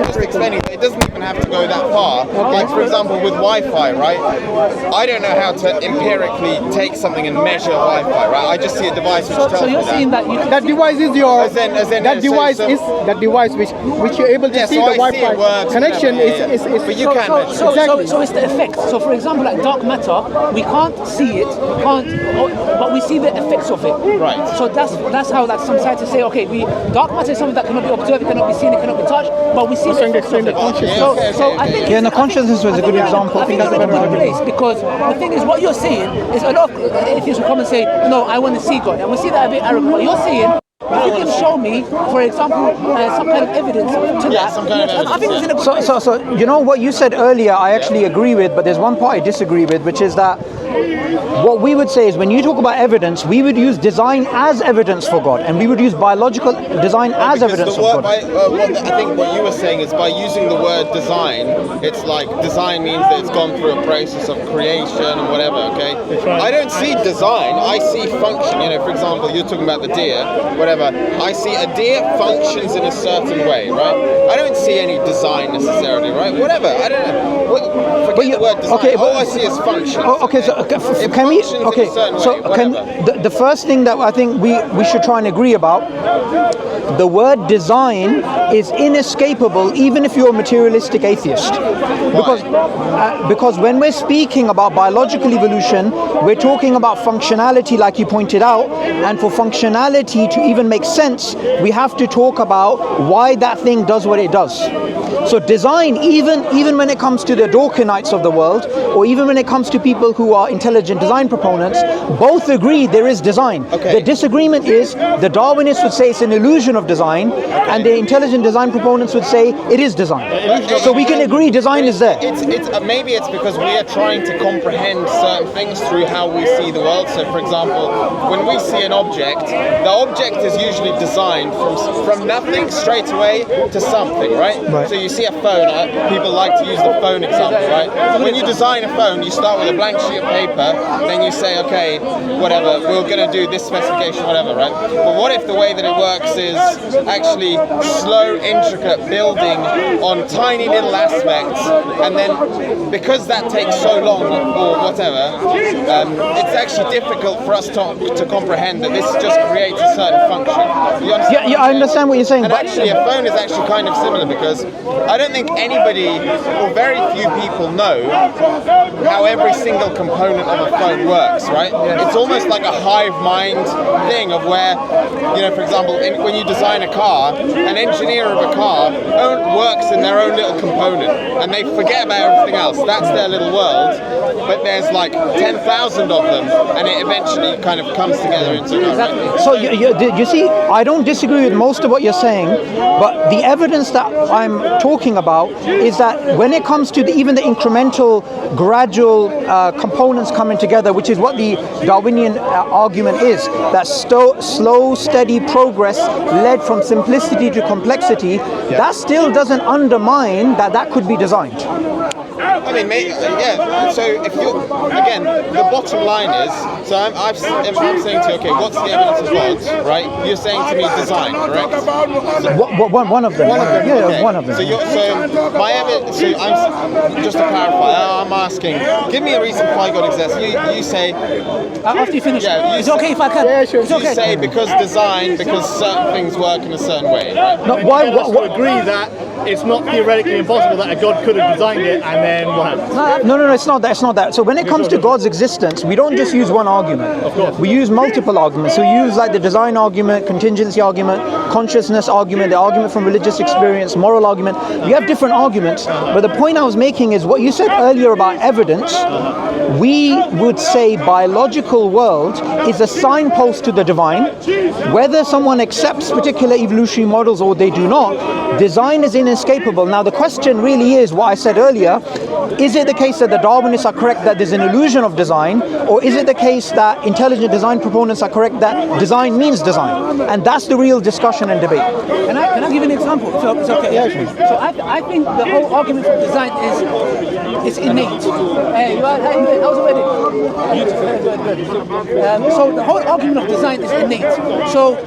just explaining that it doesn't even have to go that far. Like, for example, with Wi-Fi, right? I don't know how to empirically take something and measure Wi-Fi, right? I just see a device which tells me that. So you're saying that that device is your that device which you're able to see the Wi-Fi connection is but you can't measure. So it's the effect. So for example, like dark matter, we can't see it, but we see the effects of it. Right. So that's how like some scientists say, okay, dark matter is something that cannot be observed, it cannot be seen, it cannot be touched, but we see the effects of it. So I think the consciousness was a good example. I think that's a good place, because the thing is, what you're saying is a lot of atheists will come and say, no, I want to see God, and we see that a bit arrogant. What you're saying, if you can show me, for example, some kind of evidence to that, some kind of evidence, I think it's in a So you know what you said earlier, I actually agree with, but there's one part I disagree with, which is that what we would say is when you talk about evidence, we would use design as evidence for God, and we would use biological design as evidence for God. I think what you were saying is by using the word design, it's like design means that it's gone through a process of creation and whatever, okay? I don't see design, I see function. You know, for example, you're talking about the deer, whatever. I see a deer functions in a certain way, right? I don't see any design necessarily, right? Whatever, I don't know. Forget the word design. Okay, all I see is function. Okay, so can we? Okay, so can the first thing that I think we should try and agree about, the word design is inescapable, even if you're a materialistic atheist, because when we're speaking about biological evolution, we're talking about functionality, like you pointed out, and for functionality to even make sense, we have to talk about why that thing does what it does. So design, even when it comes to the Dawkinites of the world, or even when it comes to people who are intelligent design proponents, both agree there is design. Okay. The disagreement is the Darwinists would say it's an illusion of design, and the intelligent design proponents would say it is design. So we can agree design is there. Maybe it's because we are trying to comprehend certain things through how we see the world. So, for example, when we see an object, the object is usually designed from nothing straight away to something, right? So you see a phone, people like to use the phone example, right? When you design a phone, you start with a blank sheet of paper, then you say, okay, whatever, we're going to do this specification, whatever, right? But what if the way that it works is actually slow, intricate building on tiny little aspects, and then because that takes so long or whatever, it's actually difficult for us to comprehend that this just creates a certain function. You understand? Yeah, I understand what you're saying. And actually, a phone is actually kind of similar, because I don't think anybody or very few people know how every single component of a phone works, right? It's almost like a hive mind thing of where, you know, for example, when you design a car, an engineer of a car works in their own little component, and they forget about everything else. That's their little world, but there's like 10,000 of them, and it eventually kind of comes together into one, right? So you see, I don't disagree with most of what you're saying, but the evidence that I'm talking about is that when it comes to even the incremental, gradual components coming together, which is what the Darwinian argument is, that slow, steady progress led from simplicity to complexity, that still doesn't undermine that could be designed. I mean, yeah. So if you, again, the bottom line is, so I'm saying to you, okay, what's the evidence of God, right? You're saying to me design, correct? So, one of them. Yeah, okay. One of them. So my evidence. So I'm just to clarify. I'm asking. Give me a reason why God exists. You say. After you finish. Yeah. It's okay if I can. Yeah, sure. It's okay. You say because certain things work in a certain way, right? No, why? Agree that it's not theoretically impossible that a God could have designed it, and then what happens? No, it's not that. It's not that. So when it comes to God's existence, we don't just use one argument. Of course. We use multiple arguments. So we use like the design argument, contingency argument, consciousness argument, the argument from religious experience, moral argument. We have different arguments. But the point I was making is what you said earlier about evidence. We would say biological world is a signpost to the divine. Whether someone accepts particular evolutionary models or they do not, design is inescapable. Now the question really is what I said earlier, is it the case that the Darwinists are correct that there's an illusion of design, or is it the case that intelligent design proponents are correct that design means design? And that's the real discussion and debate. Can I give you an example? So it's okay. Yeah, sure. So I think the whole argument for design is innate. I was already. Good. So the whole argument of design is innate. So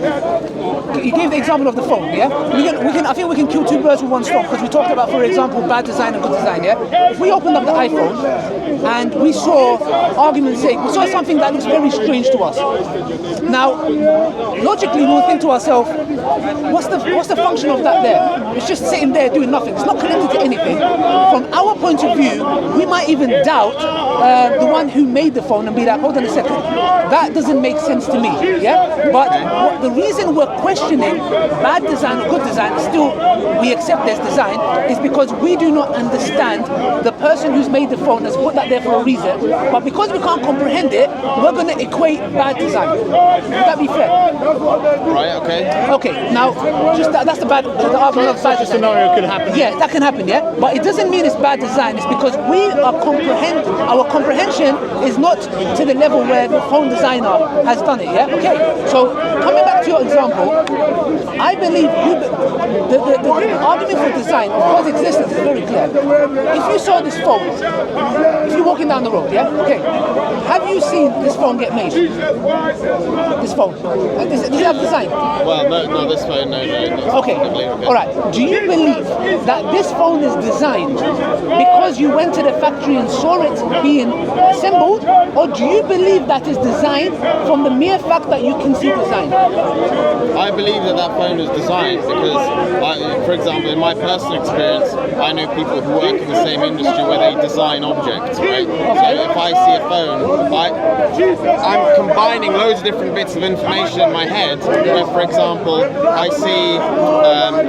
you gave the example of the phone. Yeah, I think we can kill two birds with one stop, because we talked about, for example, bad design and good design, yeah? If we opened up the iPhone and we saw, argument's sake, we saw something that looks very strange to us. Now, logically, we'll think to ourselves, what's the function of that there? It's just sitting there doing nothing. It's not connected to anything. From our point of view, we might even doubt the one who made the phone and be like, hold on a second, that doesn't make sense to me, yeah? But the reason we're questioning bad design or good design, still we accept there's design, is because we do not understand the person who's made the phone has put that there for a reason, but because we can't comprehend it, we're going to equate bad design. Would that be fair? Right, okay. Okay, now, just that's the argument of bad design. Scenario could happen. Yeah, that can happen, yeah? But it doesn't mean it's bad design. It's because our comprehension is not to the level where the phone designer has done it, yeah? Okay, so coming back to your example, I believe the argument for design, of course, existence is very clear. If you saw this phone, if you're walking down the road, yeah? Okay, have you seen this phone get made? This phone? Does it have design? Well, no, this phone, no. Okay, alright. Do you believe that this phone is designed because you went to the factory and saw it being assembled, or do you believe that is designed from the mere fact that you can see design? I believe that phone is designed because, for example, in my personal experience, I know people who work in the same industry where they design objects, right? So if I see a phone, I'm combining loads of different bits of information in my head where, for example, I see,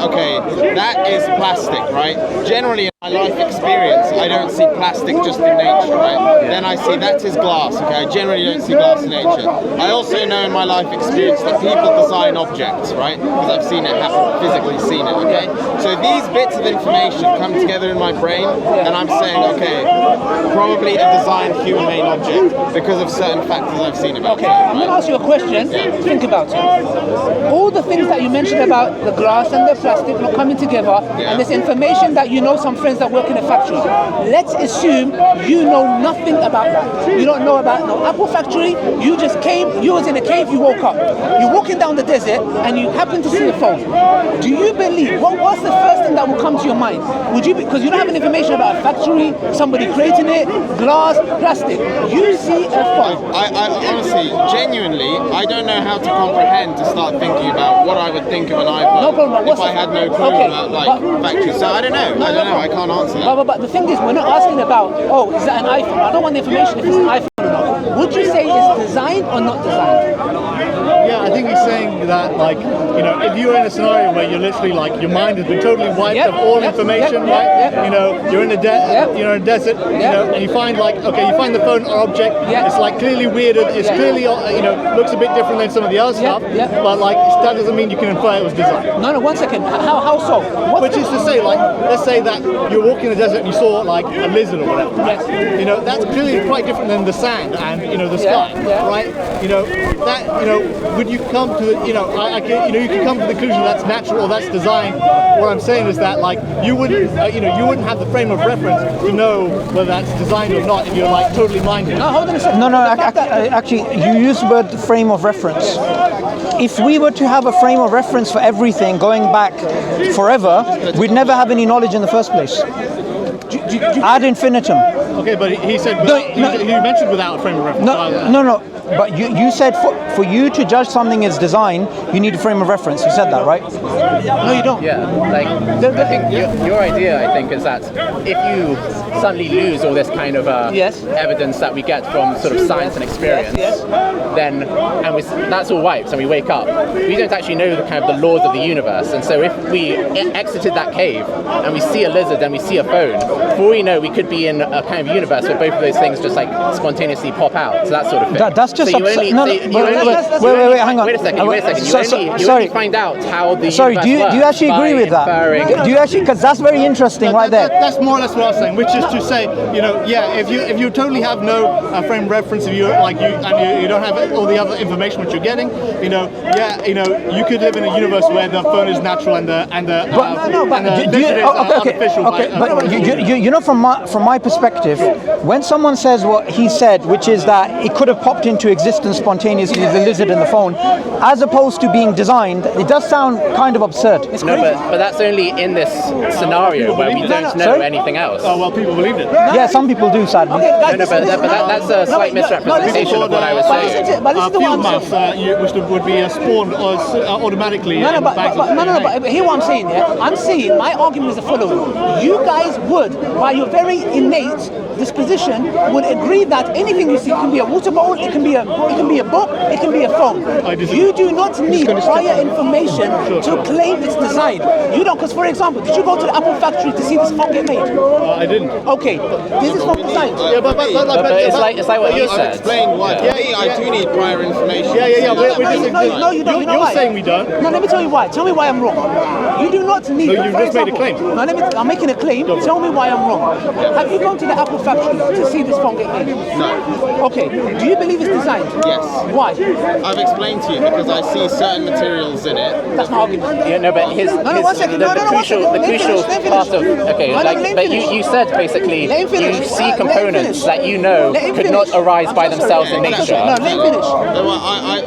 okay, that is plastic, right? Generally, in my life experience, I don't see plastic just in nature, right? Then I see that is glass, okay? I generally don't see glass in nature. I also know in my life experience that people design objects, right? Because I've seen it happen, physically seen it, okay? So these bits of information come together in my brain, and I'm saying, okay, probably a designed human-made object because of certain factors I've seen about it. Okay, I'm going to ask you a question. Think about it. All the things that you mentioned about the glass and the plastic not coming together, and this information that you know some friends that work in a factory. Let's assume you know nothing about that. You don't know about no Apple factory. You just came, you was in a cave, you woke up. You're walking down the desert and you happen to see a phone. Do you believe, what's the first thing that will come to your mind? Would you, because you don't have any information about a factory, somebody creating it, glass, plastic. You see a phone. I honestly, genuinely, I don't know how to comprehend to start thinking about what I would think of an iPhone no problem. if I had no clue about factories. So I don't know. I can't answer that. But the thing is, we're not asking about, is that an iPhone? I don't want the information if it's an iPhone or not. Would you say it's designed or not designed? Yeah, I think he's saying that, like, you know, if you're in a scenario where you're literally like your mind has been totally wiped of all information, right? You know, you're in a desert, you know, and you find you find the phone or object. It's like clearly weird. It's clearly, you know, looks a bit different than some of the other stuff. But like that doesn't mean you can infer it was designed. No, 1 second. How so? Which is to say, like, let's say that you're walking in the desert and you saw like a lizard or whatever. Right? You know, that's clearly quite different than the sand and the sky, right? You know that would you come to you can come to the conclusion that's natural or that's designed. What I'm saying is that like you wouldn't have the frame of reference to know whether that's designed or not if you're like totally minded. No, hold on a second. No, actually, you use the word frame of reference. If we were to have a frame of reference for everything going back forever, we'd never have any knowledge in the first place. Ad infinitum. Okay, but he said he mentioned without a frame of reference. No. But you said for you to judge something as design, you need a frame of reference. You said that, right? No, you don't. Yeah, like I think your idea, I think, is that if you suddenly lose all this kind of evidence that we get from sort of science and experience, then that's all wiped and we wake up. We don't actually know the kind of the laws of the universe, and so if we exited that cave and we see a lizard and we see a phone, for all we know, we could be in a kind of universe where both of those things just like spontaneously pop out. So that sort of thing. That's just wait, hang on. Wait a second. You only find out how the do you actually agree with that? Do you actually? Because that's very interesting, right there. That's more or less what I was saying, which is to say, if you totally have no frame of reference, if you don't have all the other information which you're getting, you could live in a universe where the phone is natural and the lizard is artificial. But you know, from my perspective, when someone says what he said, which is that it could have popped into existence spontaneously, the lizard in the phone, as opposed to being designed, it does sound kind of absurd. No, but that's only in this scenario where we don't know anything else. Oh, well, people believed it. Yeah, some people do, sadly. Okay, guys, No, but that's a slight misrepresentation of what I was saying. But listen to what I'm saying. Which would be spawned automatically. But hear what I'm saying, yeah? I'm saying, my argument is the following. You guys would, by your very innate disposition, would agree that anything you see can be a water bottle, it can be a book, it can be a phone. You do not need prior information to claim its design. You don't, because for example, did you go to the Apple factory to see this phone get made? I didn't. Okay, this is phone designed. But it's like what you said. Explain why. I do need prior information. No, you don't. You're saying we don't. No, let me tell you why. Tell me why I'm wrong. You do not need. No, you've just made a claim. No, I'm making a claim. Tell me why I'm wrong. Have you gone to the Apple factory to see this phone get made? No. Okay. Do you believe it's designed? Yes. Why? I've explained to you because I see certain materials in it. That's my argument. Yeah, no, but the crucial part of but you said basically you see components that you know could not arise by themselves in nature. No, let me finish.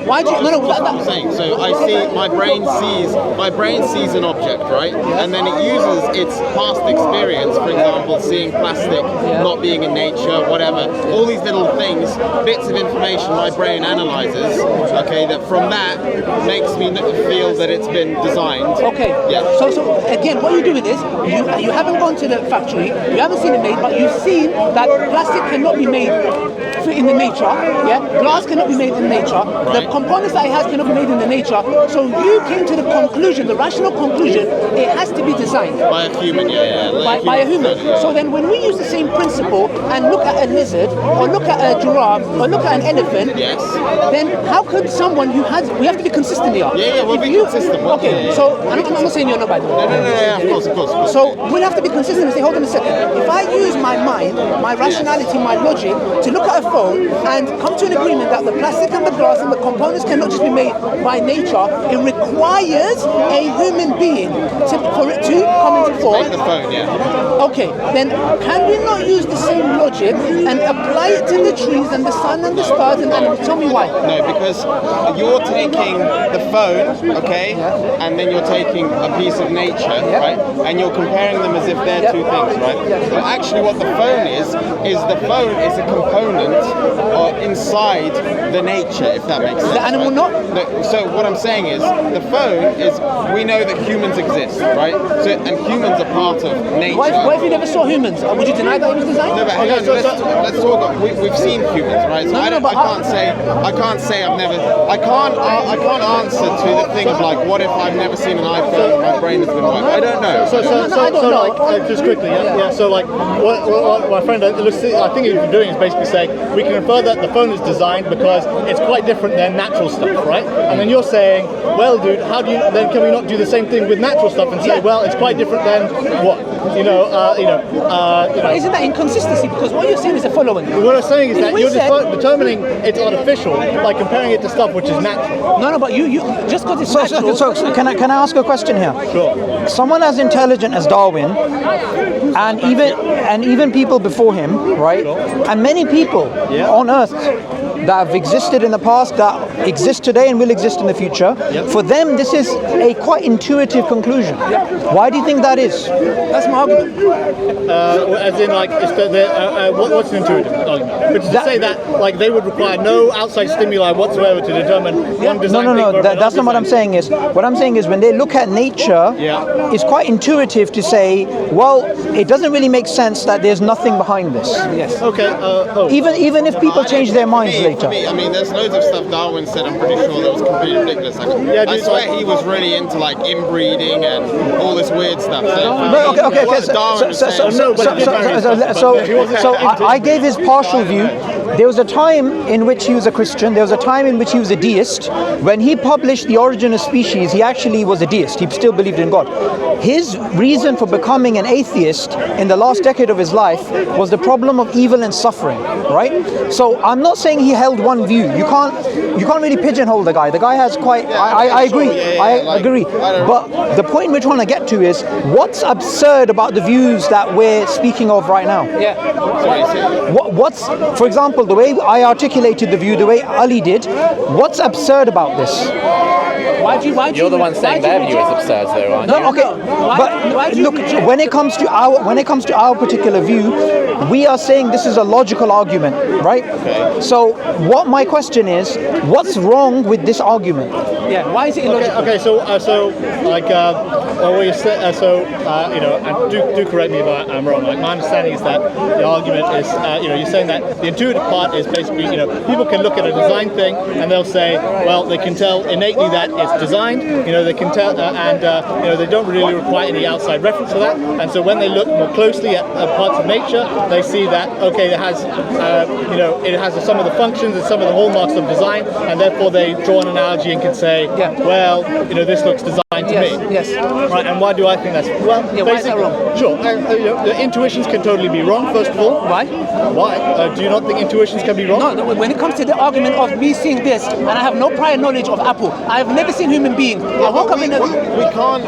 Why do you? That's what I'm saying. So I see my brain sees an object, right? And then it uses its past experience, for example, seeing plastic not being in nature, whatever. All these little things, bits of information my brain analyzes. Okay, that from that makes me feel that it's been designed. Okay. Yeah. So again, what you're doing is you haven't gone to the factory, you haven't seen it made, but you've seen that plastic cannot be made in the nature. Yeah. Glass cannot be made in nature. Right. The components that it has cannot be made in the nature. So you came to the conclusion, the rational conclusion, it has to be designed By a human, by a human. So then when we use the same principle and look at a lizard or look at a giraffe or look at an elephant, Yes. then how could someone who has, we have to be consistent here. Yeah, we'll be consistent. Okay, so I'm not saying you're not, by the way. No, of course. So we'll have to be consistent and say, hold on a second. If I use my mind, my rationality, my logic to look at a phone and come to an agreement that the plastic and the glass and the components cannot just be made by nature, it requires a human being for it to come into form. Make the phone, yeah. Okay, then can we not use the same logic and apply it to the trees and the sun and the stars and tell me why? No, because you're taking the phone, okay, and then you're taking a piece of nature, right, and you're comparing them as if they're two things, right? But actually what the phone is the phone is a component inside the nature, if that makes sense. The animal right? not? No, so what I'm saying is, the phone is, we know that humans exist, right? So, and humans are part of nature. What if you never saw humans? Would you deny that it was designed? No, but hang on, let's talk. We've seen humans, right? So I can't say I've never. I can't answer to the thing of like, what if I've never seen an iPhone and my brain has been wiped? I don't know. So just quickly, yeah. So like, what my friend, I think he's doing is basically saying we can infer that the phone is designed because it's quite different than natural stuff, right? And then you're saying, well, dude, how do you? Then can we not do the same thing with natural stuff and say, well, it's quite different than what? Isn't that inconsistency? Because what you're saying is the following. What I'm saying is that you're determining it's artificial by comparing it to stuff which is natural. No, but you just because it's natural. So can I ask a question here? Sure. Someone as intelligent as Darwin, and even people before him, right? And many people on Earth that have existed in the past, that exist today and will exist in the future, for them this is a quite intuitive conclusion. Why do you think that is? That's my argument. As in, like, what's an intuitive argument? But to say that, like, they would require no outside stimuli whatsoever to determine one design. No. That's not what I'm saying. What I'm saying is when they look at nature, it's quite intuitive to say, well, it doesn't really make sense that there's nothing behind this. Yes. Okay. Even if people change their minds later. For me, I mean, there's loads of stuff Darwin said. I'm pretty sure that was completely ridiculous. I swear he was really into like inbreeding and all this weird stuff. Okay. So I gave his partial view. there was a time in which he was a Christian, there was a time in which he was a deist. When he published The Origin of Species, he actually was a deist. He still believed in God. His reason for becoming an atheist in the last decade of his life was the problem of evil and suffering, right? So I'm not saying he held one view. You can't really pigeonhole the guy. The guy has quite, I agree, I agree. But the point we're trying to get to is, what's absurd about the views that we're speaking of right now? What's, for example, the way I articulated the view, the way Ali did, what's absurd about this? You're the one saying their view is absurd, though, aren't you? No, okay. But look, when it comes to our particular view, we are saying this is a logical argument, right? Okay. So, what my question is, what's wrong with this argument? Yeah. Why is it illogical? Okay. What you said. And do correct me if I'm wrong. Like, my understanding is that the argument is, you're saying that the intuitive part is basically, people can look at a design thing and they'll say, well, they can tell innately that it's designed. They can tell, they don't really require any outside reference to that. And so when they look more closely at parts of nature, they see that it has, it has some of the functions and some of the hallmarks of design, and therefore they draw an analogy and can say, well, this looks designed to me. Yes. Right. And why do I think that's well? Why is that wrong? Sure. The intuitions can totally be wrong. First of all, why? Why? Do you not think intuitions can be wrong? No. When it comes to the argument of me seeing this, and I have no prior knowledge of Apple, I have never seen human beings. I woke up in a. We can't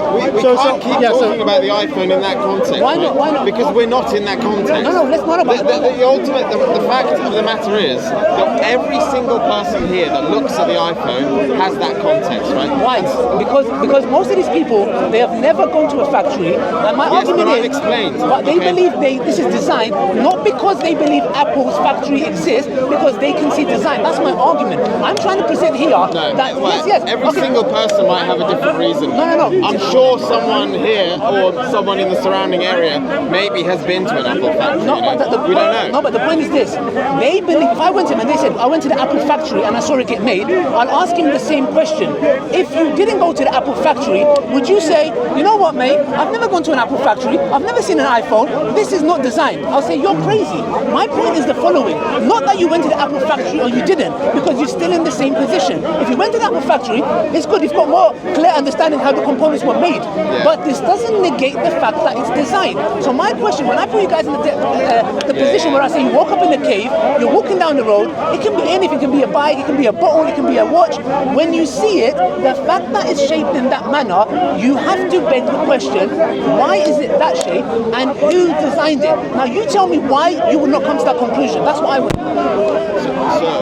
keep talking about the iPhone in that context. Why not? Why not? Because we're not in that context. No. Let's not about the fact of the matter is that every single person here that looks at the iPhone has that context, right? Why? Because most of these people, they have never gone to a factory, and my argument is, but they believe this is designed not because they believe Apple's factory exists, because they can see design. That's my argument. I'm trying to present here every single person might have a different reason. No. I'm sure someone here or someone in the surrounding area maybe has been to an Apple factory. We don't know. No, but the point is this: they believe. If I went to them and they said I went to the Apple factory and I saw it get made, I'll ask him the same question. If you didn't go to the Apple factory, would you say, you know what, mate? I've never gone to an Apple factory. I've never seen an iPhone. This is not designed. I'll say you're crazy. My point is the following: not that you went to the Apple factory or you didn't, because you're still in the same position. If you went to the Apple factory, it's good. You've got more clear understanding how the components were made. Yeah. But this doesn't negate the fact that it's designed. So my question, when I put you guys in the position where I say you woke up in a cave, you're walking down the road, it can be anything. It can be a bike, it can be a bottle, it can be a watch. When you see it, the fact that it's shaped in that manner, you have to beg the question, why is it that shape and who designed it? Now you tell me why you would not come to that conclusion. That's what I would.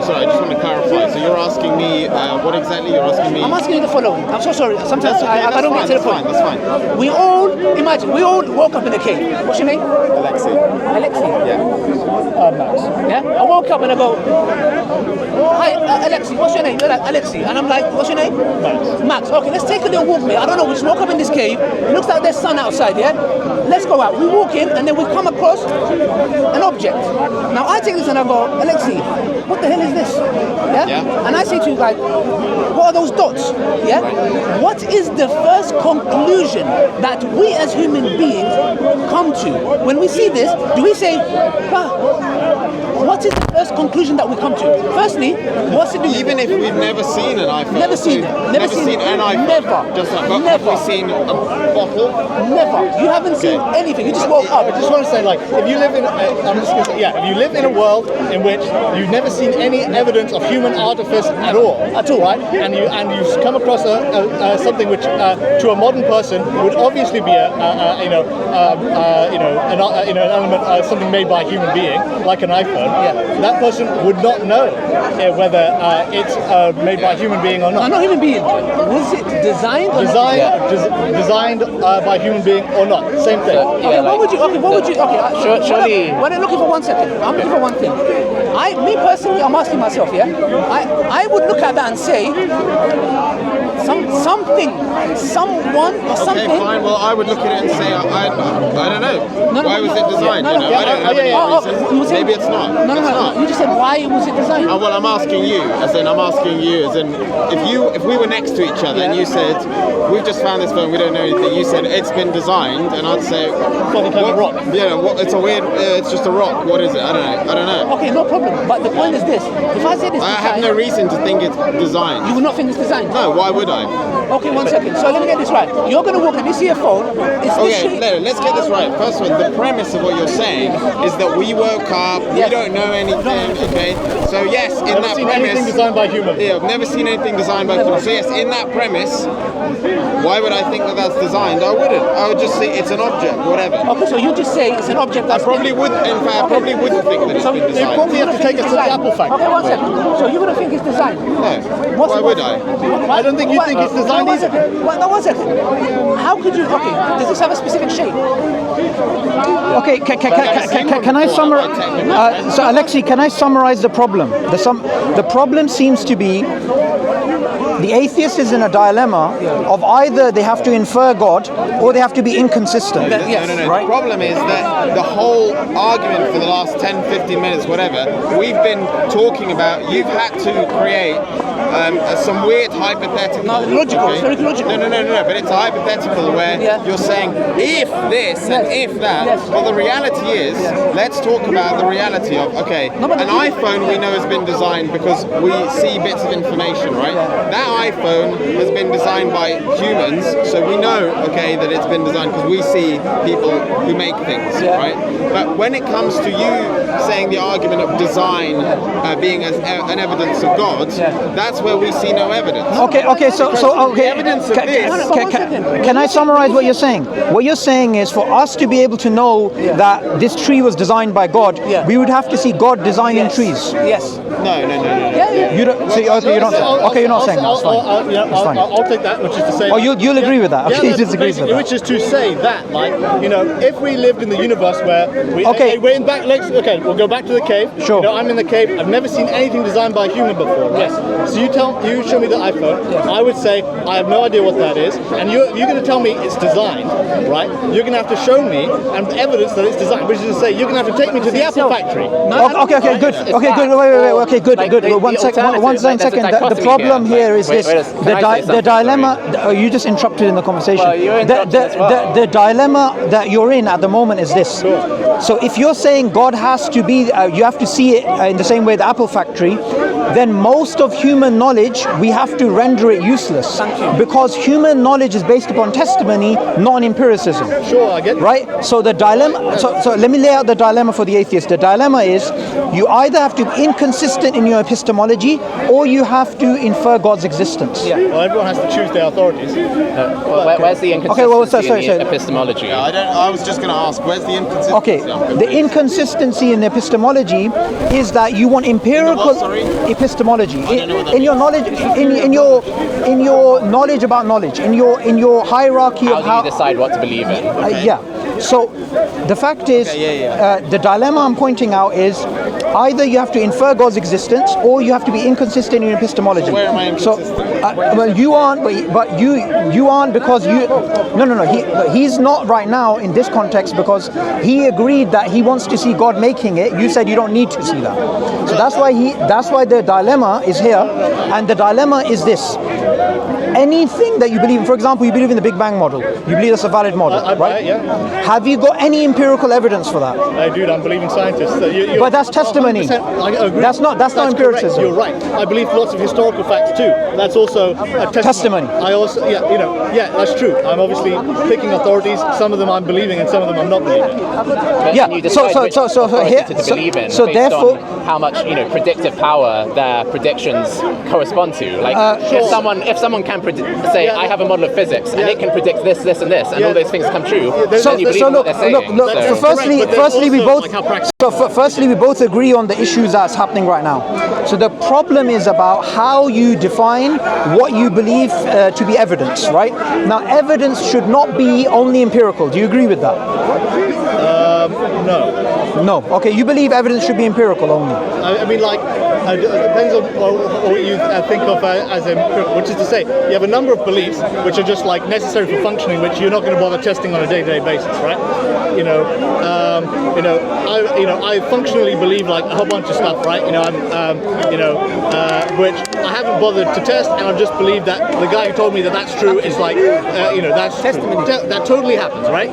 Sorry, I just want to clarify. So you're asking me, what exactly you're asking me? I'm asking you the following. I'm so sorry. Sometimes I don't get to the point. That's fine. We all woke up in a cave. What's your name? Alexi. Yeah. Max. Yeah. I woke up and I go, hi, Alexi. What's your name? You're like, Alexi. And I'm like, what's your name? Max. Okay, let's take a little walk, mate. I don't know. We just woke up in this cave. It looks like there's sun outside. Yeah. Let's go out. We walk in and then we come across an object. Now I take this and I go, Alexi, what the hell is this? Yeah. And I say to you guys, what are those dots? Yeah. What is the first conclusion that we as human beings come to when we see this? Do we say, what is the first conclusion that we come to? Firstly, what's it do? Even if we've never seen an iPhone. Never seen it. Never seen an iPhone. Never. Just like, but never. Have we seen a bottle? Never. You haven't seen anything. You just woke up. I just want to say, like, if you live in, if you live in a world in which you've never seen any evidence of human artifice at all, right? And you come across something which to a modern person would obviously be an element, something made by a human being, like an iPhone. Yeah. That person would not know whether it's made by a human being or not. Not human being. Was it designed? Designed by a human being or not? Same thing. What would you? Surely. When I'm looking for 1 second, I'm looking for one thing. Me personally, I'm asking myself. Yeah. I would look at that and say, something, someone, or something. Okay, fine. Well, I would look at it and say, I don't know. Why was it designed? I don't have any reason. Maybe it's not. No. You just said why was it designed? Well, I'm asking you, as in, if we were next to each other and you said, we've just found this phone, we don't know anything. You said it's been designed, and I'd say, rock. Yeah, it's a weird. It's just a rock. What is it? I don't know. Okay, no problem. problem. But the point is this: if I say this, I have no reason to think it's designed. You would not think it's designed. No, why would I? Okay, 1 second. So let me get this right. You're going to walk and you see a phone. Okay, let's get this right. First of all, the premise of what you're saying is that we woke up, we don't know anything. Okay, so yes, in that premise, anything designed by humans. Yeah, I've never seen anything designed by humans. So yes, in that premise, why would I think that that's designed? I wouldn't. I would just say it's an object, whatever. Okay, so you just say it's an object. I probably would. In fact, I probably wouldn't think that it's been designed. You probably have to take us to the Apple factory. Okay, 1 second. So you wouldn't think it's designed? No. Why would I? I don't think you think it's designed either. No, 1 second. How could you? Okay, does this have a specific shape? Okay, can I summarize? So Alexei, can I summarize the problem? The problem seems to be the atheist is in a dilemma of either they have to infer God or they have to be inconsistent. No. Right? The problem is that the whole argument for the last 10, 15 minutes, whatever, we've been talking about, you've had to create some weird hypothetical. No, logical. Okay? It's very logical. No, but it's a hypothetical where you're saying if this and if that. Well, the reality is, let's talk about the reality of, an iPhone we know has been designed because we see bits of information, right? That iPhone has been designed by humans, so we know, that it's been designed because we see people who make things, right? But when it comes to you saying the argument of design being an evidence of God, that's where we see no evidence. The evidence of this. Can I summarize what you're saying? What you're saying is for us to be able to know that this tree was designed by God, we would have to see God designing trees. Yes. No. You don't. So you're not. Okay, you're not saying that. That's fine. I'll take that, which is to say. Oh, you'll agree with that. Okay, you disagree with that. Which is to say that, if we lived in the universe where we're in back. We'll go back to the cave. Sure. I'm in the cave. I've never seen anything designed by a human before. Right? Yes. So you show me the iPhone. Yes. I would say I have no idea what that is, and you're going to tell me it's designed, right? You're going to have to show me and evidence that it's designed, which is to say you're going to have to take me to the Apple factory. Okay, good. Okay, good. One second. The problem here is this: the dilemma. You just interrupted in the conversation. The dilemma that you're in at the moment is this. So if you're saying God has to be, you have to see it in the same way the Apple factory, then most of human knowledge we have to render it useless because human knowledge is based upon testimony, not on empiricism. Sure, I get it. Right? So the dilemma. So let me lay out the dilemma for the atheist. The dilemma is you either have to be inconsistent in your epistemology or you have to infer God's existence. Yeah. Well, everyone has to choose their authorities. Where's the inconsistency in the epistemology? I was just going to ask, where's the inconsistency? Okay, the inconsistency in epistemology is that you want empirical epistemology in your knowledge, in your knowledge about knowledge, in your hierarchy of how do you decide what to believe in? So the fact is, the dilemma I'm pointing out is either you have to infer God's existence or you have to be inconsistent in epistemology. So where am I inconsistent? You aren't, but you aren't because you. No. He's not right now in this context because he agreed that he wants to see God making it. You said you don't need to see that. So that's why the dilemma is here, and the dilemma is this. Anything that you believe in, for example, you believe in the Big Bang model. You believe that's a valid model, right? Yeah. Have you got any empirical evidence for that? I do. I'm believing scientists. But that's testimony. I agree. That's not empiricism. Correct. You're right. I believe lots of historical facts too. That's also a testimony. I also, that's true. I'm obviously picking authorities. Some of them I'm believing, and some of them I'm not believing. So therefore, how much predictive power their predictions correspond to. Like if someone can say I have a model of physics and it can predict this, this, and this, and all those things come true. Then you believe what they're saying. Firstly, we both agree on the issues that's happening right now. So the problem is about how you define what you believe to be evidence, right? Now, evidence should not be only empirical. Do you agree with that? No. Okay, you believe evidence should be empirical only. It depends on what you think of as empirical, which is to say, you have a number of beliefs which are just necessary for functioning, which you're not going to bother testing on a day-to-day basis, right? I functionally believe a whole bunch of stuff, right? Which I haven't bothered to test, and I've just believed that the guy who told me that that's true is that's testimony. That totally happens, right?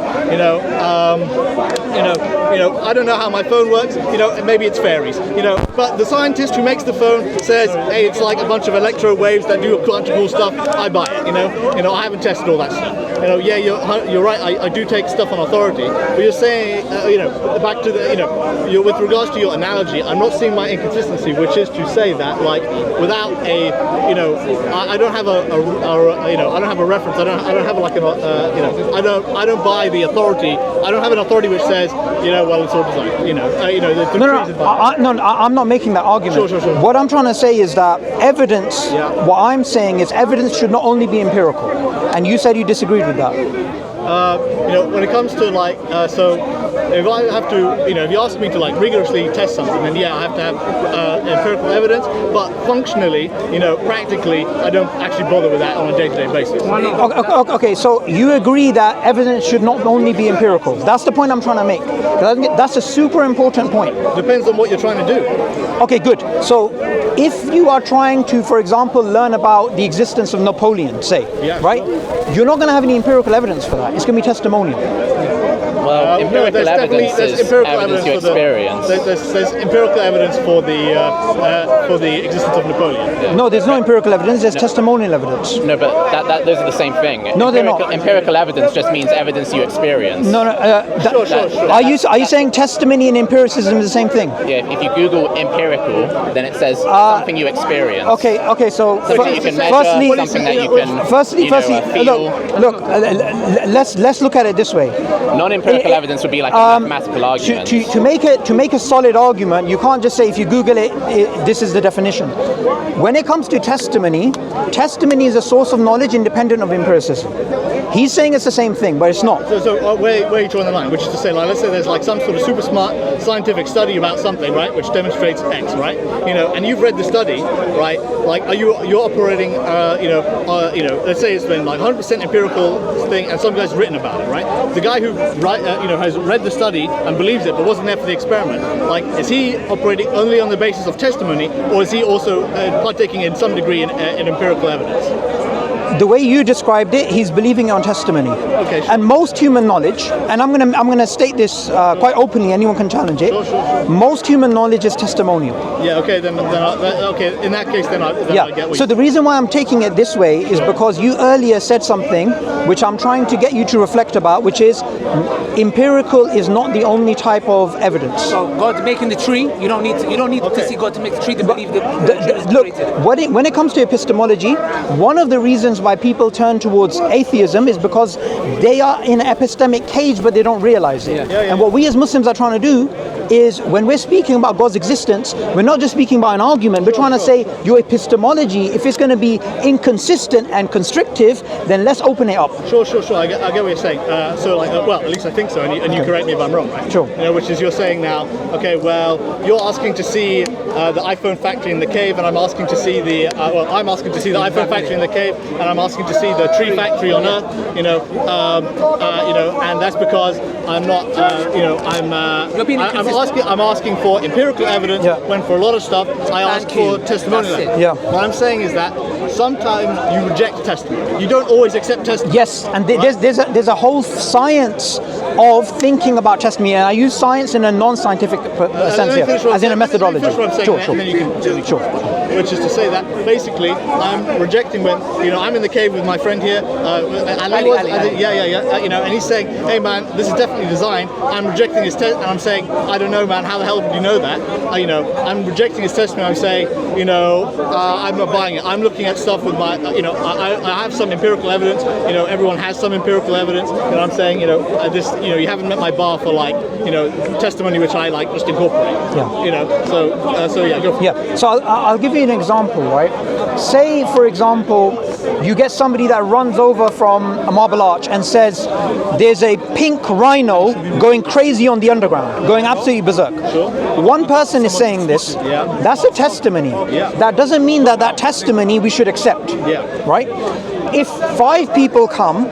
I don't know how my phone works. Maybe it's fairies. But the scientist who makes the phone says, hey, it's like a bunch of electro waves that do a bunch of cool stuff. I buy it. I haven't tested all that stuff. Yeah, you're right. I do take stuff on authority. But you're saying, back to the, with regards to your analogy, I'm not seeing my inconsistency, which is to say that, like, without a, I don't have I don't have a reference. I don't have like I don't buy the authority. I don't have an authority which says, well, it's all design. I'm not making that argument. Sure. What I'm trying to say is that evidence. Yeah. What I'm saying is evidence should not only be empirical, and you said you disagreed with that. When it comes to like, so if I have to, if you ask me to like rigorously test something, then yeah, I have to have empirical evidence. But functionally, practically, I don't actually bother with that on a day-to-day basis. Okay, so you agree that evidence should not only be empirical. That's the point I'm trying to make. That's a super important point. Depends on what you're trying to do. Okay, good. So if you are trying to, for example, learn about the existence of Napoleon, say, right? You're not going to have any empirical evidence for that. It's going to be testimonial. Well, empirical evidence is evidence you experience. There's empirical evidence for the existence of Napoleon. Yeah. No, there's no empirical evidence. There's testimonial evidence. No, but those are the same thing. No, they're not. Empirical evidence just means evidence you experience. No. Sure. Are you saying testimony and empiricism is the same thing? Yeah. If you Google empirical, then it says something you experience. Okay. So something you can measure, something that you can. Firstly, feel. Look. Let's look at it this way. Non-empirical evidence would be like a mathematical argument. To make a solid argument, you can't just say if you Google it, this is the definition. When it comes to testimony is a source of knowledge independent of empiricism. He's saying it's the same thing, but it's not. So where are you drawing the line? Which is to say, like, let's say there's like some sort of super smart scientific study about something, right, which demonstrates X, right? And you've read the study, right? Like, you're operating, let's say it's been like 100% empirical thing, and some guy's written about it, right? The guy who has read the study and believes it, but wasn't there for the experiment. Like, is he operating only on the basis of testimony, or is he also partaking in some degree in empirical evidence? The way you described it, he's believing on testimony. Okay, sure. And most human knowledge, and I'm gonna state this quite openly. Anyone can challenge it. Sure. Most human knowledge is testimonial. Yeah. Okay. Then in that case, then I get what So the reason why I'm taking it this way is because you earlier said something which I'm trying to get you to reflect about, which is empirical is not the only type of evidence. So God making the tree, you don't need to see God to make the tree to believe that. Look, when it comes to epistemology, one of the reasons why people turn towards atheism is because they are in an epistemic cage, but they don't realize it. And what we as Muslims are trying to do is, when we're speaking about God's existence, we're not just speaking about an argument. We're trying to say your epistemology, if it's going to be inconsistent and constrictive, then let's open it up. Sure. I get what you're saying. At least I think so, and you correct me if I'm wrong, right? Sure. Which is, you're saying now, okay, well, you're asking to see the iPhone factory in the cave, and I'm asking to see I'm asking to see the iPhone factory in the cave, and I'm asking to see the tree factory on Earth. And that's because I'm not, I'm asking for empirical evidence, when for a lot of stuff I ask for testimonial evidence. Yeah. What I'm saying is that sometimes you reject testimony. You don't always accept testimony. Yes, and there's a whole science of thinking about testimony, and I use science in a non-scientific sense here, as in a methodology. Sure. Which is to say that basically I'm rejecting when I'm in the cave with my friend here, and he's saying, hey man, this is definitely designed. I'm rejecting his test, and I'm saying, I don't know man, how the hell did you know that? I'm rejecting his testimony. I'm saying, I'm not buying it. I'm looking at stuff with my, I have some empirical evidence. Everyone has some empirical evidence, and I'm saying, you haven't met my bar for testimony which I just incorporate. So I'll give you an example, right? Say, for example, you get somebody that runs over from a Marble Arch and says, there's a pink rhino going crazy on the underground, going absolutely berserk. Sure. One person is saying this. Yeah. That's a testimony. Yeah. That doesn't mean that testimony we should accept. Yeah. Right? If 5 people come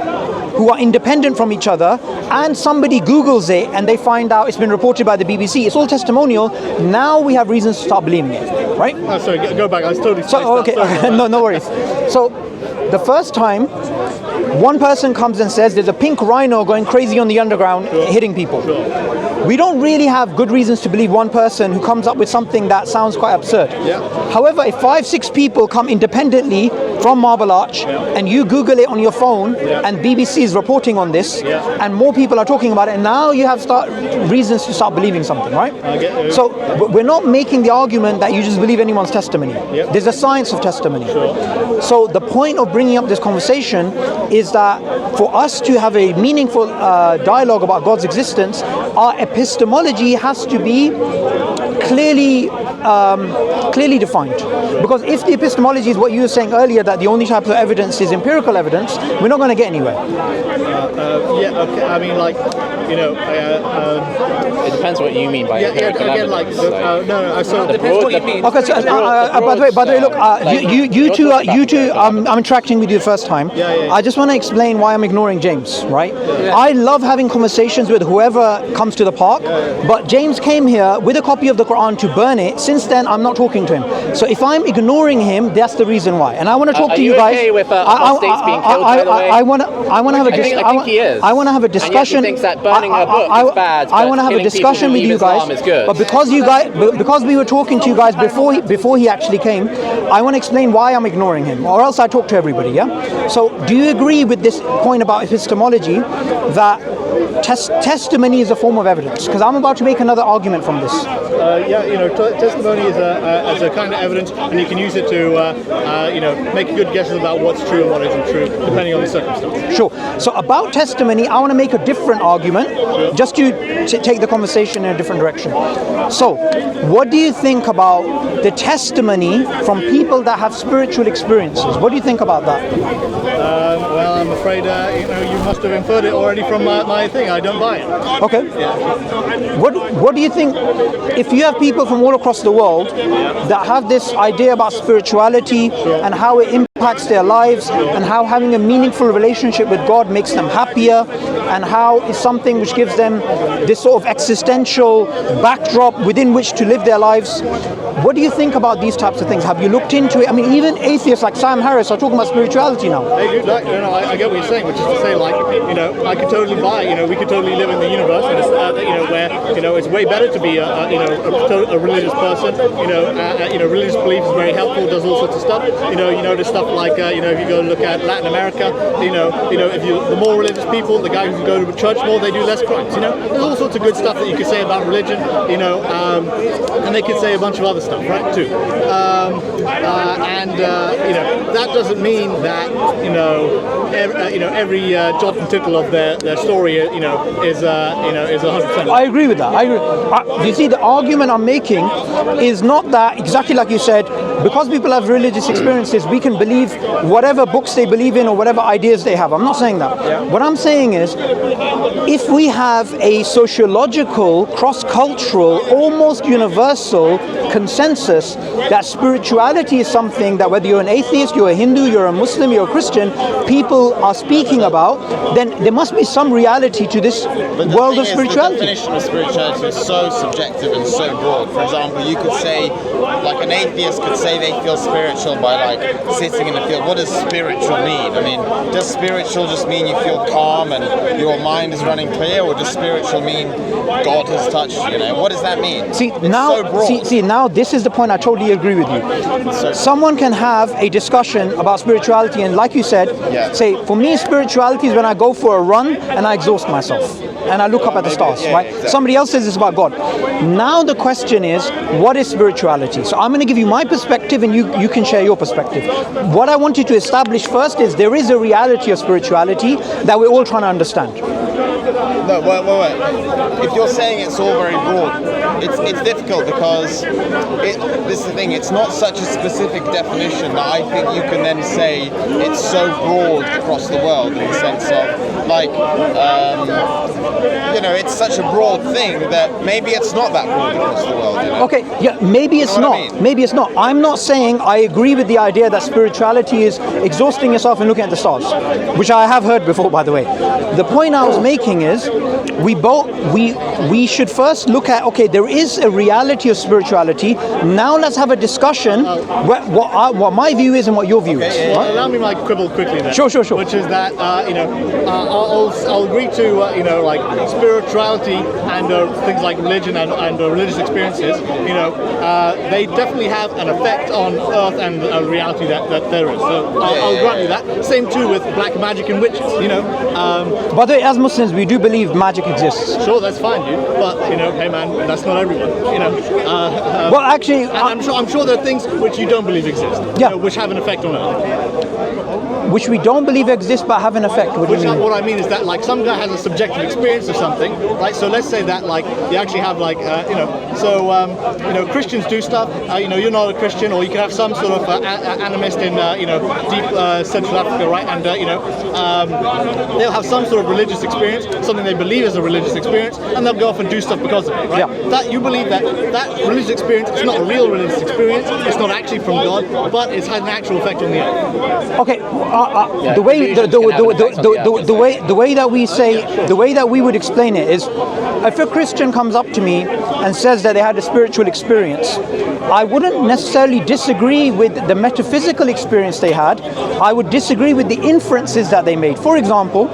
who are independent from each other, and somebody Googles it and they find out it's been reported by the BBC, it's all testimonial, now we have reasons to start believing it, right? Oh, sorry, go back. I was totally... Okay, no worries. So, the first time, one person comes and says there's a pink rhino going crazy on the underground, hitting people. We don't really have good reasons to believe one person who comes up with something that sounds quite absurd. However, if 5-6 people come independently from Marble Arch and you Google it on your phone and BBC is reporting on this and more people are talking about it, and now you have reasons to start believing something, right? So we're not making the argument that you just believe anyone's testimony. There's a science of testimony. So the point of bringing up this conversation is that for us to have a meaningful dialogue about God's existence, our epistemology has to be clearly defined. Because if the epistemology is what you were saying earlier, that the only type of evidence is empirical evidence, we're not going to get anywhere. I mean, like, you know, it depends what you mean by empirical evidence. Depends what you mean. Okay, so, by the way, look, you two, I'm interacting with you the first time. I just want to explain why I'm ignoring James, right? I love having conversations with whoever comes to the park, but James came here with a copy of the Quran to burn it. Since then, I'm not talking to him. So if I'm ignoring him, that's the reason why. And I want to talk to you guys. Okay with apostates being killed, by the way? I want to have a discussion. I want to have a discussion. And yet he thinks that burning a book is bad. I want to have a discussion with you guys. But because we were talking to you guys before he actually came, I want to explain why I'm ignoring him, or else I talk to everybody. Yeah. So do you agree with this point about epistemology that testimony is a form of evidence? Because I'm about to make another argument from this. Testimony is a kind of evidence, and you can use it to, make good guesses about what's true and what isn't true, depending on the circumstances. Sure. So about testimony, I want to make a different argument, just to take the conversation in a different direction. So, what do you think about the testimony from people that have spiritual experiences? What do you think about that? Well, I'm afraid you must have inferred it already from my thing. I don't buy it. Okay. Yeah. What do you think, if you have people from all across the world that have this idea about spirituality and how it impacts their lives, and how having a meaningful relationship with God makes them happier, and how it's something which gives them this sort of existential backdrop within which to live their lives, what do you think about these types of things? Have you looked into it? I mean, even atheists like Sam Harris are talking about spirituality now. They do. I get what you're saying, which is to say, like, I could totally buy, we could totally live in the universe, where, it's way better to be a religious person. Religious belief is very helpful, does all sorts of stuff. There's stuff like, if you go look at Latin America, the more religious people, the guys who go to church more, they do less crimes. There's all sorts of good stuff that you could say about religion, and they could say a bunch of other stuff, right, too. That doesn't mean that, every jot and tittle of their story, is 100%. I agree with that. You see, the argument I'm making is not that, exactly like you said, because people have religious experiences, we can believe whatever books they believe in or whatever ideas they have. I'm not saying that. Yeah. What I'm saying is, if we have a sociological, cross-cultural, almost universal consensus that spirituality is something that whether you're an atheist, you're a Hindu, you're a Muslim, you're a Christian, people are speaking about, then there must be some reality to this world of spirituality. The definition of spirituality is so subjective and so broad. For example, you could say, like an atheist could say they feel spiritual by sitting in the field. What does spiritual mean? I mean, does spiritual just mean you feel calm and your mind is running clear, or does spiritual mean God has touched you? What does that mean? Now this is the point. I totally agree with you. Someone can have a discussion about spirituality, and like you said, say, for me, spirituality is when I go for a run and I exhaust myself and I look up at the stars, right? Exactly. Somebody else says it's about God. Now the question is, what is spirituality? So I'm going to give you my perspective and you can share your perspective. What I wanted to establish first is there is a reality of spirituality that we're all trying to understand. No, wait. If you're saying it's all very broad, it's difficult because this is the thing. It's not such a specific definition that I think you can then say it's so broad across the world in the sense of it's such a broad thing that maybe it's not that broad across the world. Okay, yeah, maybe it's not. Maybe it's not. I'm not saying I agree with the idea that spirituality is exhausting yourself and looking at the stars, which I have heard before, by the way. The point I was making is we should first look at, okay, there is a reality of spirituality. Now let's have a discussion what my view is and what your view is. Right? Allow me my quibble quickly then. Sure. Which is that I'll agree to spirituality and things like religion and religious experiences. They definitely have an effect on Earth and the reality that there is. So I'll grant you that. Same too with black magic and witches. By the way, as Muslims, we do believe magic exists. Sure, that's fine, dude. But hey man, that's not everyone. Well, actually, I'm sure there are things which you don't believe exist. Yeah. Which have an effect on Earth. Which we don't believe exist but have an effect. What do you mean? What I mean is that some guy has a subjective experience of something, right? So let's say that you actually have Christians do stuff. You're not a Christian, or you can have some sort of animist in deep Central Africa, right? And they'll have some sort of religious experience, something they believe is a religious experience, and they'll go off and do stuff because of it, right? Yeah. That you believe that religious experience is not a real religious experience. It's not actually from God, but it's had an actual effect on the earth. Okay. The way that we would explain it is, if a Christian comes up to me and says that they had a spiritual experience, I wouldn't necessarily disagree with the metaphysical experience they had. I would disagree with the inferences that they made. For example,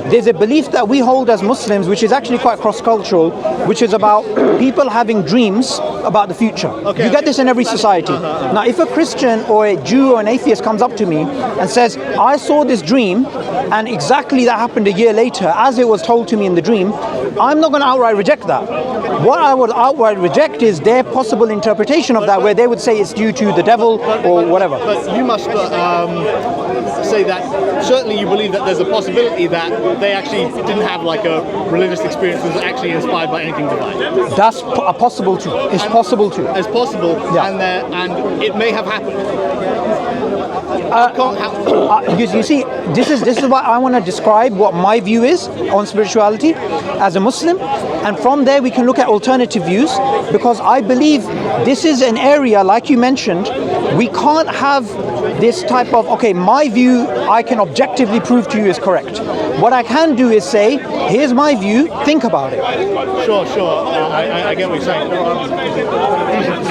there's a belief that we hold as Muslims, which is actually quite cross-cultural, which is about people having dreams about the future. Okay. You get this in every society. Now, if a Christian or a Jew or an atheist comes up to me and says, I saw this dream and exactly that happened a year later as it was told to me in the dream, I'm not going to outright reject that. What I would outright reject is their possible interpretation of that, where they would say it's due to the devil or whatever. But you must say that certainly you believe that there's a possibility that they actually didn't have a religious experience that was actually inspired by anything divine. That's possible too. It's possible too. It's possible, yeah. And it may have happened. You see, this is why I want to describe what my view is on spirituality as a Muslim, and from there we can look at alternative views, because I believe this is an area, like you mentioned, we can't have this type of, okay, my view I can objectively prove to you is correct. What I can do is say, here's my view, think about it. Sure. I get what you're saying.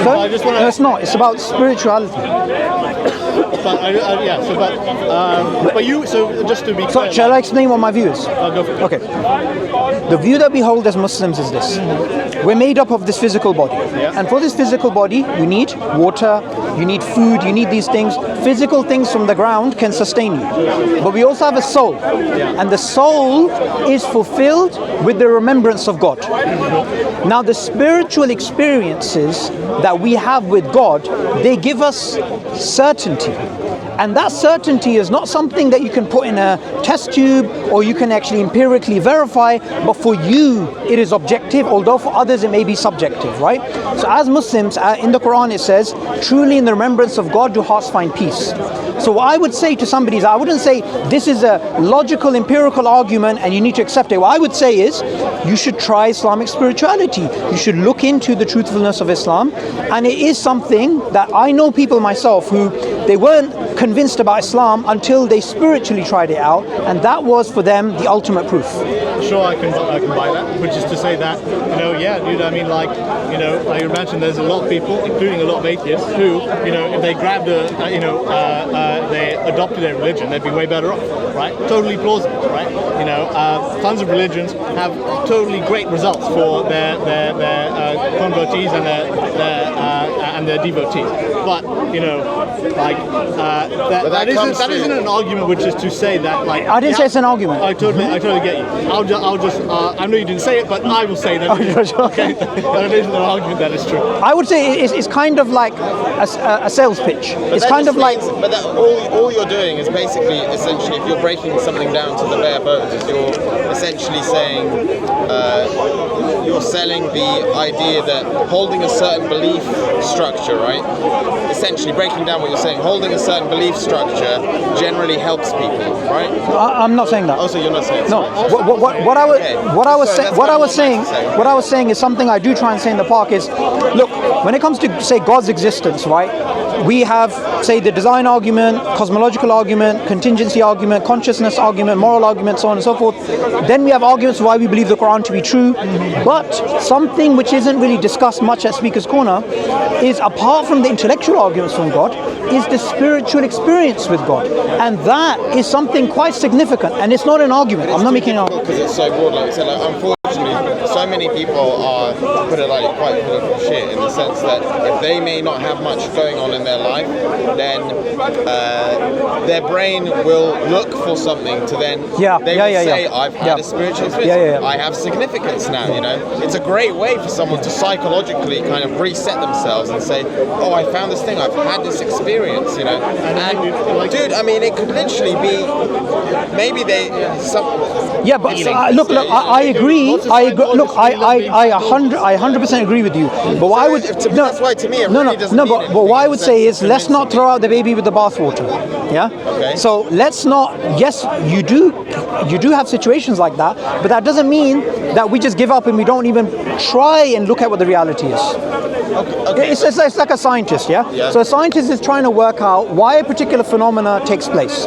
So, no, it's not. It's about spirituality. But just to be clear. So, shall I explain what my view is? Go for it. Okay. The view that we hold as Muslims is this. We're made up of this physical body. Yeah. And for this physical body, you need water, you need food, you need these things. Physical things from the ground can sustain you. But we also have a soul. Yeah. And the soul is fulfilled with the remembrance of God. Now, the spiritual experiences that we have with God, they give us certainty. And that certainty is not something that you can put in a test tube or you can actually empirically verify, but for you it is objective, although for others it may be subjective, right? So as Muslims, in the Quran it says, truly in the remembrance of God do hearts find peace. So what I would say to somebody is, I wouldn't say this is a logical, empirical argument and you need to accept it. What I would say is, you should try Islamic spirituality. You should look into the truthfulness of Islam. And it is something that I know people myself who, they weren't convinced about Islam until they spiritually tried it out, and that was for them the ultimate proof. Sure, I can buy that, which is to say that, yeah, dude, I mean, like you mentioned, there's a lot of people, including a lot of atheists, who, if they grabbed they adopted their religion, they'd be way better off, right? Totally plausible, right? Tons of religions have totally great results for their convertees and their devotees, but that isn't an argument, which is to say that I didn't say it's an argument. I totally get you. I'll just I know you didn't say it, but I will say that. Okay, that isn't an argument. That is true. I would say it's kind of like a sales pitch. It's kind of like. But all you're doing is basically, essentially, if you're breaking something down to the bare bones, is you're essentially saying you're selling the idea that holding a certain belief structure, right? Essentially breaking down what you're saying, holding a certain belief structure generally helps people, right? I'm not saying that. Oh, so you're not saying no. What I was saying is something I do try and say in the park is, look, when it comes to say God's existence, right? We have, say, the design argument, cosmological argument, contingency argument, consciousness argument, moral argument, so on and so forth. Then we have arguments why we believe the Quran to be true. But something which isn't really discussed much at Speaker's Corner is, apart from the intellectual arguments from God, is the spiritual experience with God. And that is something quite significant. And it's not an argument. I'm not making an argument. Because it's so broad, like I said, like, unfortunately, so many people are, put it like, quite full of shit, in the sense that if they may not have much going on in their life, then their brain will look for something to then, they will say, I've had a spiritual experience, I have significance now, you know. It's a great way for someone to psychologically kind of reset themselves and say, oh, I found this thing, I've had this experience, you know. And dude, I mean, it could literally be, maybe they, I agree. Look, I 100% agree with you. But what I would that's why to me it really doesn't mean but what I would say is, let's not throw out the baby with the bathwater. Yeah. Okay. So let's not. Yes, you do have situations like that, but that doesn't mean that we just give up and we don't even try and look at what the reality is. Okay. It's like a scientist, yeah? So a scientist is trying to work out why a particular phenomena takes place.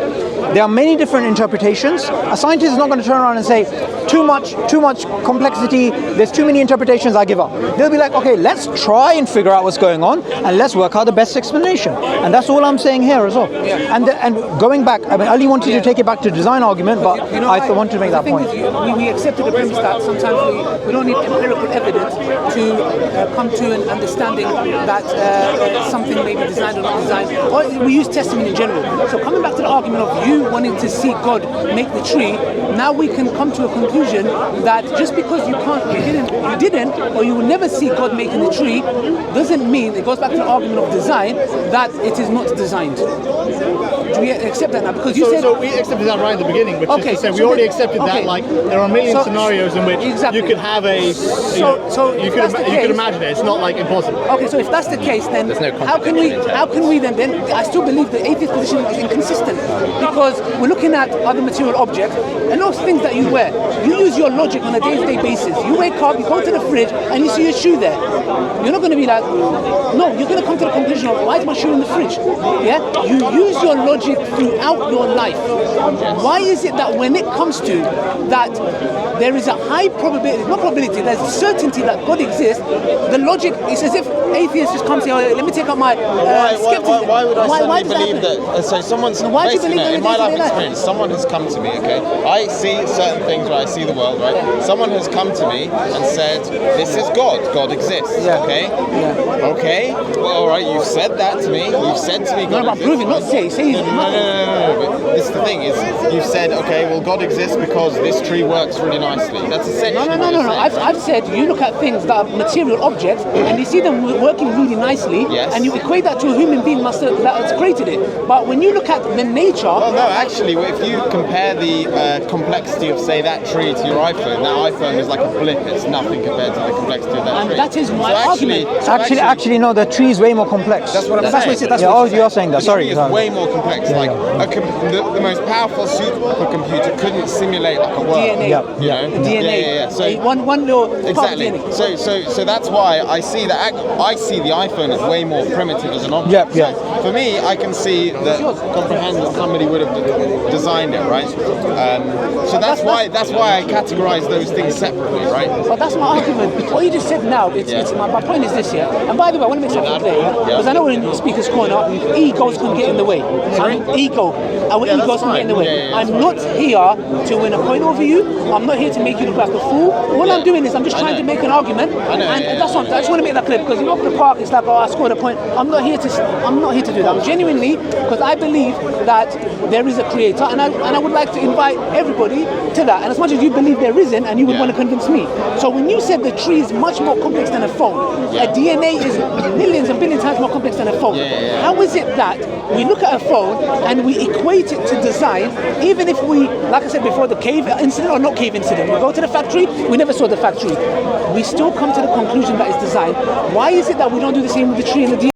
There are many different interpretations. A scientist is not going to turn around and say, too much complexity, there's too many interpretations, I give up. They'll be like, okay, let's try and figure out what's going on, and let's work out the best explanation. And that's all I'm saying here as well. And going back, I mean, Ali wanted to take it back to design argument, but I wanted to make that point. We accepted the premise that sometimes we don't need empirical evidence to come to an understanding that something may be designed or not designed. Or we use testimony in general. So coming back to the argument of you wanting to see God make the tree, now we can come to a conclusion that just because you didn't, or you will never see God making the tree, doesn't mean, it goes back to the argument of design, that it is not designed. Do we accept that now? Because you said... So we accepted that right at the beginning, which is to say we already accepted that, like, there are a million scenarios in which you could have you could imagine it. It's not like impossible. Okay, so if that's the case, then how can we then I still believe the atheist position is inconsistent, because we're looking at other material objects and those things that you wear. You use your logic on a day-to-day basis. You wake up, you go to the fridge, and you see your shoe there. You're not going to be like, no, you're going to come to the conclusion of, why is my shoe in the fridge? Yeah? You use your logic throughout your life. Why is it that when it comes to that, there is a high probability, not probability, there's a certainty that God exists, the logic, it's as if atheists just come and say, oh, let me take out my skepticism. Why would I suddenly believe that? So someone's, basically, in my life experience, someone has come to me, okay? I see certain things where I see the world, right? Someone has come to me and said, this is God. God exists, okay? Okay, well, all right, you've said that to me. You've said to me God exists. Proving, not say. No. But this is the thing, is you've said, okay, well, God exists because this tree works really nicely. That's essentially No. I've said, you look at things that are material objects and you see them working really nicely, and you equate that to a human being that has created it. But when you look at the nature... Well, no, actually, if you compare the complexity of, say, that tree to your iPhone, that iPhone is like a blip. It's nothing compared to the complexity of that tree. And that is my argument. Actually, no, the tree is way more complex. That's what I'm saying. You're saying that. Sorry. The tree is way more complex. Like, the most powerful supercomputer couldn't simulate like a world. DNA. DNA. So one little exactly. So that's why I see the iPhone as way more primitive as an object. So for me, I can see that comprehend that somebody would have designed it, right? So that's why I categorize those things separately, right? But that's my argument. What you just said now, my point is this, And by the way, I want to make something clear, because I know we're in the Speaker's Corner, egos can get in the way. Our egos can get in the way. I'm not here to win a point over you. I'm not here to make you look like a fool. All I'm doing is I'm just trying to make an argument, and that's what I just want to make that clear, because you know, for the park, it's like, oh, I scored a point. I'm not here to do that. I'm genuinely, because I believe that there is a creator, and I would like to invite everybody to that. And as much as you believe there isn't, and you would want to convince me. So when you said the tree is much more complex than a phone, a DNA is millions and billions times more complex than a phone. How is it that we look at a phone and we equate it to design, even if we, like I said before, the cave incident or not cave incident, we go to the factory, we never saw the factory. We still come to the conclusion that it's design. Why is it that we don't do the same with the tree and the